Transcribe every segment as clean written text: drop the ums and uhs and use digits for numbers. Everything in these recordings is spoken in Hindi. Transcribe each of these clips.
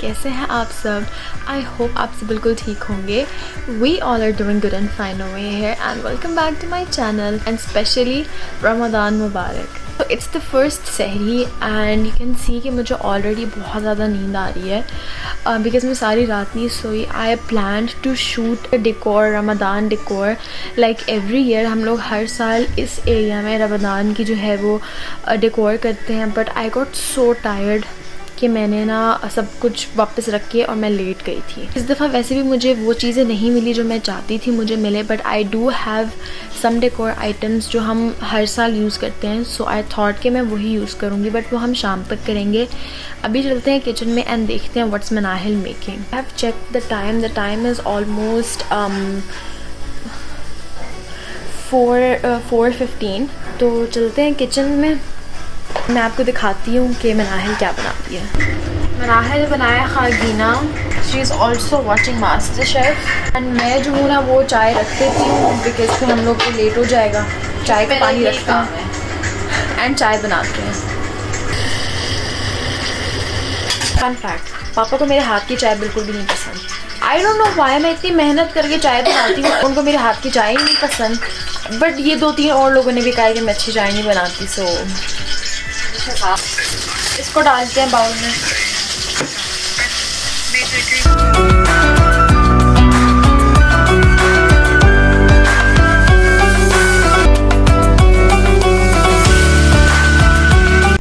कैसे हैं आप सब? आई होप आप सब बिल्कुल ठीक होंगे. We all are doing good and fine over here and welcome back to my channel and specially Ramzan Mubarak. तो it's the first sehri and you can see कि मुझे ऑलरेडी बहुत ज़्यादा नींद आ रही है बिकॉज मैं सारी रात नहीं सोई. I plan to shoot decor, Ramzan decor like every year. हम लोग हर साल इस एरिया में रमज़ान की जो है वो डेकोर करते हैं, but I got so tired कि मैंने ना सब कुछ वापस रख के और मैं लेट गई थी. इस दफ़ा वैसे भी मुझे वो चीज़ें नहीं मिली जो मैं चाहती थी मुझे मिले, but I do have some decor items जो हम हर साल यूज़ करते हैं. सो आई थॉट कि मैं वही यूज़ करूँगी, बट वो हम शाम तक करेंगे. अभी चलते हैं किचन में एंड देखते हैं what's Manahil making. I have check the time is almost 4:15. तो चलते हैं किचन में. मैं आपको दिखाती हूँ कि मनाहिल क्या बनाती है. मनाहिल बनाया khagina. She is also watching MasterChef and मैं जो हूँ ना वो चाय रख देती हूँ बिकॉज फिर हम लोग को लेट हो जाएगा. चाय का पानी रखता है एंड चाय बनाते हैं. फन फैक्ट, पापा को मेरे हाथ की चाय बिल्कुल भी नहीं पसंद. I don't know why. मैं इतनी मेहनत करके चाय बनाती हूँ, उनको मेरे हाथ की चाय ही नहीं पसंद. बट ये 2-3 और लोगों ने भी कहा कि मैं अच्छी चाय नहीं बनाती. सो इसको डालते हैं बाउल में.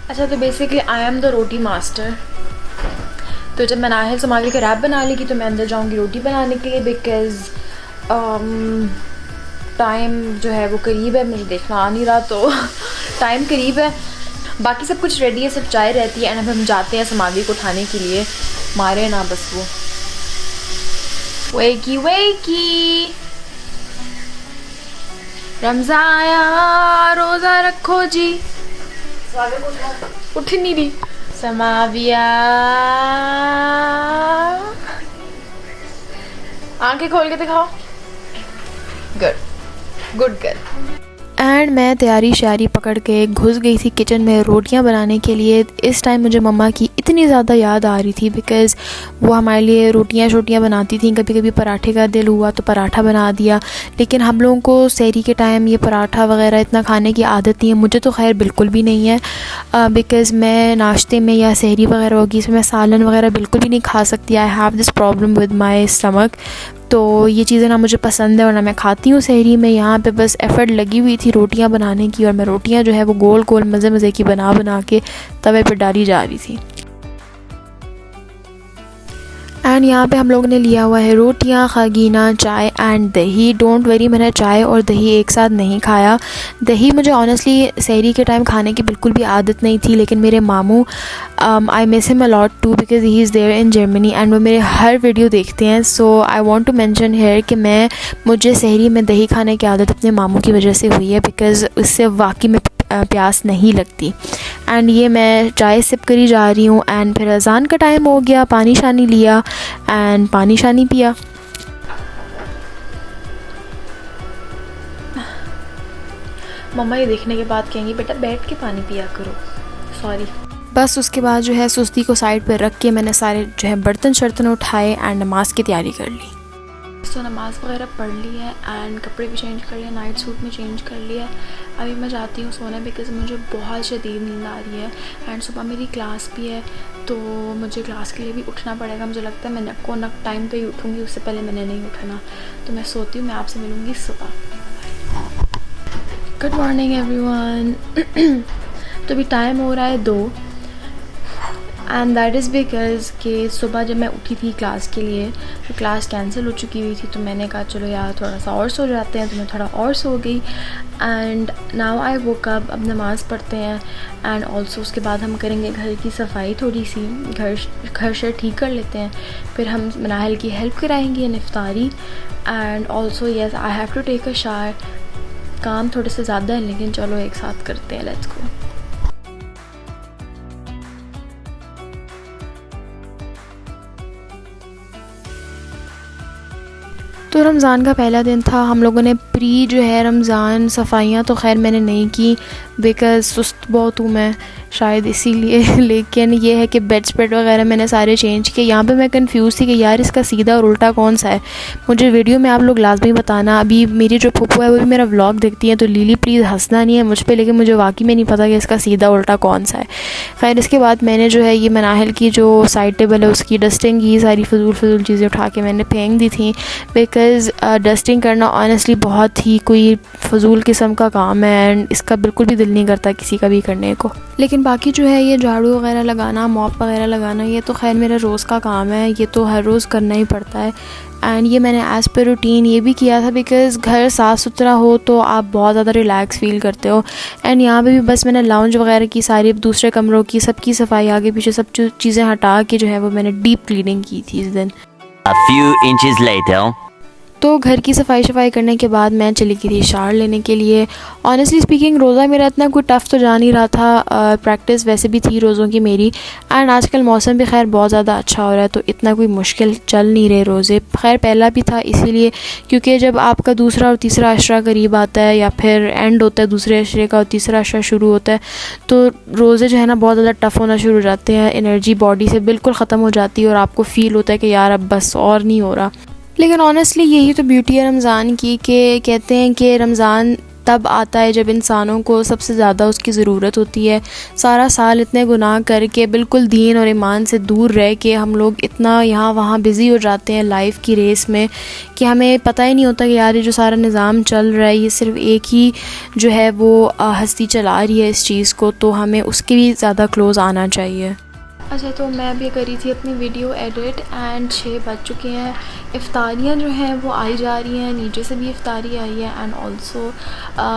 अच्छा, तो basically I am the roti master. तो जब मनाहिल सोमाली का रैप बना लेगी तो मैं अंदर जाऊंगी रोटी बनाने के लिए बिकॉज़ टाइम जो है वो करीब है. मुझे देखना आ नहीं रहा तो टाइम करीब है. बाकी सब कुछ रेडी है, सिर्फ चाय रहती है. एंड अब हम जाते हैं समागी को उठाने के लिए. मारे ना बस वो. वेकी वेकी, रमज़ान आया, रोज़ा रखो जी. उठ नहीं रही. समाविया, आंखें खोल के दिखाओ. Good good girl. एंड मैं तैयारी शारी पकड़ के घुस गई थी किचन में रोटियां बनाने के लिए. इस टाइम मुझे मम्मा की इतनी ज़्यादा याद आ रही थी बिकॉज़ वो हमारे लिए रोटियां बनाती थी. कभी कभी पराठे का दिल हुआ तो पराठा बना दिया. लेकिन हम लोगों को सहरी के टाइम ये पराठा वगैरह इतना खाने की आदत नहीं है. मुझे तो खैर बिल्कुल भी नहीं है बिकॉज़ मैं नाश्ते में या सहरी वगैरह होगी इसमें मैं सालन वगैरह बिल्कुल भी नहीं खा सकती. I have this problem with my stomach. तो ये चीज़ें ना मुझे पसंद है और ना मैं खाती हूँ सहरी में. यहाँ पे बस एफ़र्ट लगी हुई थी रोटियाँ बनाने की और मैं रोटियाँ जो है वो गोल गोल मज़े मज़े की बना के तवे पर डाली जा रही थी. एंड यहाँ पे हम लोगों ने लिया हुआ है रोटियाँ, खागीना, चाय एंड दही. डोंट वरी, मैंने चाय और दही एक साथ नहीं खाया. दही मुझे ऑनेस्टली सहरी के टाइम खाने की बिल्कुल भी आदत नहीं थी. लेकिन मेरे मामू, I miss him a lot too because he is there in Germany and वो मेरे हर वीडियो देखते हैं. So I want to mention here कि मुझे सहरी में दही खाने की आदत अपने मामू की वजह से हुई है बिकॉज़ उससे वाकई में प्यास नहीं लगती. एंड ये मैं चाय सिप करी जा रही हूँ. एंड फिर अज़ान का टाइम हो गया, पानी शानी लिया एंड पानी शानी पिया. मम्मा ये देखने के बाद कहेंगी बेटा बैठ के पानी पिया करो. सॉरी. बस उसके बाद जो है सुस्ती को साइड पर रख के मैंने सारे जो है बर्तन शर्तन उठाए एंड नमाज की तैयारी कर ली. तो नमाज़ वगैरह पढ़ ली है एंड कपड़े भी चेंज कर लिए, नाइट सूट में चेंज कर लिया है. अभी मैं जाती हूँ सोने बिकॉज़ मुझे बहुत शदीद नींद आ रही है एंड सुबह मेरी क्लास भी है तो मुझे क्लास के लिए भी उठना पड़ेगा. मुझे लगता है मैं नक को नक टाइम पे ही उठूँगी, उससे पहले मैंने नहीं उठना. तो मैं सोती हूँ. मैं आपसे मिलूँगी सुबह. Good morning everyone. तो अभी टाइम हो रहा है 2 एंड दैट इज़ बिकॉज़ कि सुबह जब मैं उठी थी क्लास के लिए तो क्लास कैंसिल हो चुकी हुई थी. तो मैंने कहा चलो यार थोड़ा सा और सो जाते हैं. तो मैं थोड़ा और सो गई and now I woke up. अब नमाज़ पढ़ते हैं एंड ऑल्सो उसके बाद हम करेंगे घर की सफाई. थोड़ी सी घर शर ठीक कर लेते हैं. फिर हम मनाहिल की हेल्प कराएंगे in iftari and also yes I have to take a shower. काम थोड़े से ज़्यादा है लेकिन चलो एक साथ करते हैं. Let's go. तो रमज़ान का पहला दिन था. हम लोगों ने प्री जो है रमज़ान सफाइयाँ तो खैर मैंने नहीं की बिकॉज़ सुस्त बहुत हूँ मैं. शायद इसीलिए। लेकिन ये है कि बेड स्प्रेड वगैरह मैंने सारे चेंज किए। यहाँ पे मैं कंफ्यूज थी कि यार इसका सीधा और उल्टा कौन सा है। मुझे वीडियो में आप लोग लाजमी बताना। अभी मेरी जो फूफू है वो भी मेरा व्लॉग देखती है, तो लीली प्लीज़ हंसना नहीं है मुझ पर, लेकिन मुझे वाकई में नहीं पता कि इसका सीधा उल्टा कौन सा है। खैर इसके बाद मैंने जो है ये मनाहिल की जो साइड टेबल है उसकी डस्टिंग की, सारी फजूल चीज़ें उठा के मैंने फेंक दी थी। बिकॉज़ डस्टिंग करना ऑनेस्टली बहुत ही कोई फजूल किस्म का काम है एंड इसका बिल्कुल भी दिल नहीं करता किसी का भी करने को। लेकिन बाकी जो है ये झाड़ू वगैरह लगाना, मॉप वगैरह लगाना, ये तो खैर मेरा रोज़ का काम है, ये तो हर रोज़ करना ही पड़ता है। एंड ये मैंने एज़ पर रूटीन ये भी किया था बिकॉज़ घर साफ़ सुथरा हो तो आप बहुत ज़्यादा रिलैक्स फ़ील करते हो। एंड यहाँ पे भी बस मैंने लाउंज वगैरह की, सारी दूसरे कमरों की सबकी सफाई, आगे पीछे सब चीज़ें हटा के जो है वो मैंने डीप क्लीनिंग की थी इस दिन। A few inches later. तो घर की सफाई करने के बाद मैं चली गई थी शावर लेने के लिए। ऑनेस्टली स्पीकिंग रोज़ा मेरा इतना कोई टफ़ तो जा नहीं रहा था, प्रैक्टिस वैसे भी थी रोज़ों की मेरी। एंड आजकल मौसम भी खैर बहुत ज़्यादा अच्छा हो रहा है, तो इतना कोई मुश्किल चल नहीं रहे रोज़े। खैर पहला भी था इसीलिए, क्योंकि जब आपका दूसरा और तीसरा अशरा करीब आता है या फिर एंड होता है दूसरे अशरे का और तीसरा अशरा शुरू होता है, तो रोज़े जो है ना बहुत ज़्यादा टफ़ होना शुरू हो जाते हैं। एनर्जी बॉडी से बिल्कुल ख़त्म हो जाती है और आपको फ़ील होता है कि यार अब बस और नहीं हो रहा। लेकिन ऑनेस्टली यही तो ब्यूटी है रमज़ान की, कि कहते हैं कि रमज़ान तब आता है जब इंसानों को सबसे ज़्यादा उसकी ज़रूरत होती है। सारा साल इतने गुनाह करके बिल्कुल दीन और ईमान से दूर रह के हम लोग इतना यहाँ वहाँ बिज़ी हो जाते हैं लाइफ की रेस में कि हमें पता ही नहीं होता कि यार ये जो सारा निज़ाम चल रहा है ये सिर्फ़ एक ही जो है वो हस्ती चला रही है इस चीज़ को, तो हमें उसके भी ज़्यादा क्लोज़ आना चाहिए। अच्छा, तो मैं भी करी थी अपनी वीडियो एडिट एंड 6 बज चुके हैं। इफ्तारियाँ जो हैं वो आई जा रही हैं, नीचे से भी इफ्तारी आई है एंड ऑल्सो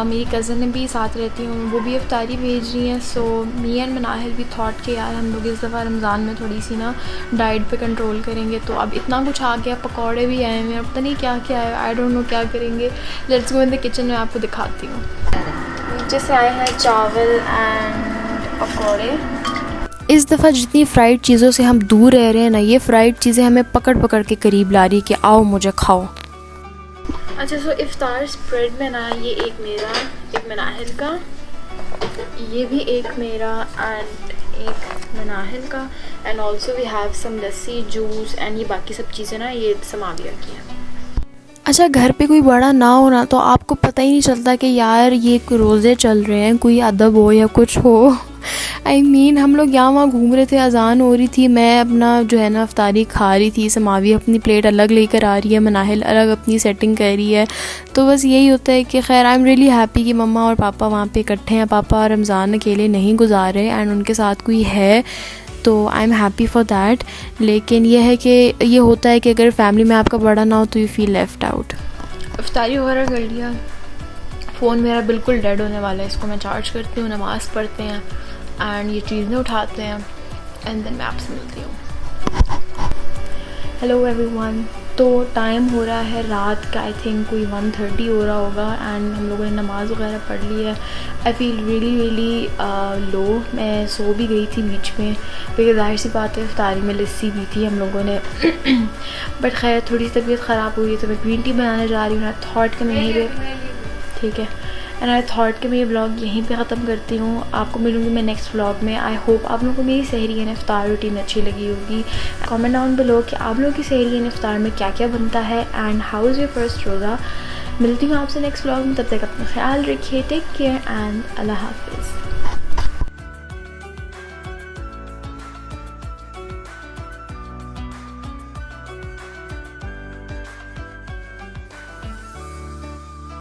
मेरी कज़न भी साथ रहती हैं, वो भी इफ्तारी भेज रही हैं। सो मी एंड मनाहिल भी थॉट के यार हम लोग इस दफ़ा रमज़ान में थोड़ी सी ना डाइट पे कंट्रोल करेंगे। तो अब इतना कुछ आ गया, पकौड़े भी आए हैं, पता नहीं क्या क्या है, आई डोंट नो क्या करेंगे। Let's go in the kitchen में आपको दिखाती हूँ। नीचे से आए हैं चावल एंड पकौड़े। इस दफ़ा जितनी फ़्राइड चीज़ों से हम दूर रह रहे हैं ना, ये फ़्राइड चीज़ें हमें पकड़ के करीब ला रही कि आओ मुझे खाओ। अच्छा, सो इफ़्तार स्प्रेड में ना ये एक मेरा, एक मनाहिल का, ये भी एक मेरा एंड एक मनाहिल का, and also we have some lassi, juice and ये बाकी सब चीज़ें ना ये समाविया की हैं। अच्छा, घर पे कोई बड़ा ना हो ना तो आपको पता ही नहीं चलता कि यार ये रोज़े चल रहे हैं, कोई अदब हो या कुछ हो। आई मीन हम लोग यहाँ वहाँ घूम रहे थे, अजान हो रही थी, मैं अपना जो है ना अफ्तारी खा रही थी, समावी अपनी प्लेट अलग लेकर आ रही है, मनाहिल अलग अपनी सेटिंग कर रही है। तो बस यही होता है कि खैर आई एम रियली हैप्पी कि मम्मा और पापा वहाँ पे इकट्ठे हैं। पापा रमज़ान अकेले नहीं गुजार रहे एंड उनके साथ कोई है, तो I am happy for that. लेकिन यह है कि ये होता है कि अगर फैमिली में आपका बड़ा ना हो तो यू फील लेफ्ट आउट। इफ्तारी वगैरह कर लिया, फ़ोन मेरा बिल्कुल डेड होने वाला है, इसको मैं चार्ज करती हूँ, नमाज़ पढ़ते हैं एंड ये चीज़ें उठाते हैं एंड देन मैं आपसे मिलती हूँ। हेलो एवरीवन, तो टाइम हो रहा है रात का, आई थिंक कोई 1:30 हो रहा होगा एंड हम लोगों ने नमाज़ वगैरह पढ़ ली है। आई फील रियली लो, मैं सो भी गई थी बीच में क्योंकि जाहिर सी बात है इफ्तारी में लस्सी भी थी हम लोगों ने। बट खैर थोड़ी सी तबीयत ख़राब हुई है तो मैं ग्रीन टी बनाने जा रही हूँ। आई थॉट कि मैं यहीं पे, ठीक है, एंड आई थॉट कि मैं ये व्लॉग यहीं पे ख़त्म करती हूँ। आपको मिलूँगी मैं नेक्स्ट व्लॉग में। आई होप आप लोगों को मेरी सहरी एंड इफ्तार रूटीन अच्छी लगी होगी। कमेंट डाउन बिलो कि आप लोगों की सहरी एंड इफ्तार में क्या क्या बनता है and how is your first रोज़ा। मिलती हूँ आपसे नेक्स्ट व्लॉग में, तब तक अपना ख्याल रखिए। टेक केयर एंड अल्लाह हाफिज़।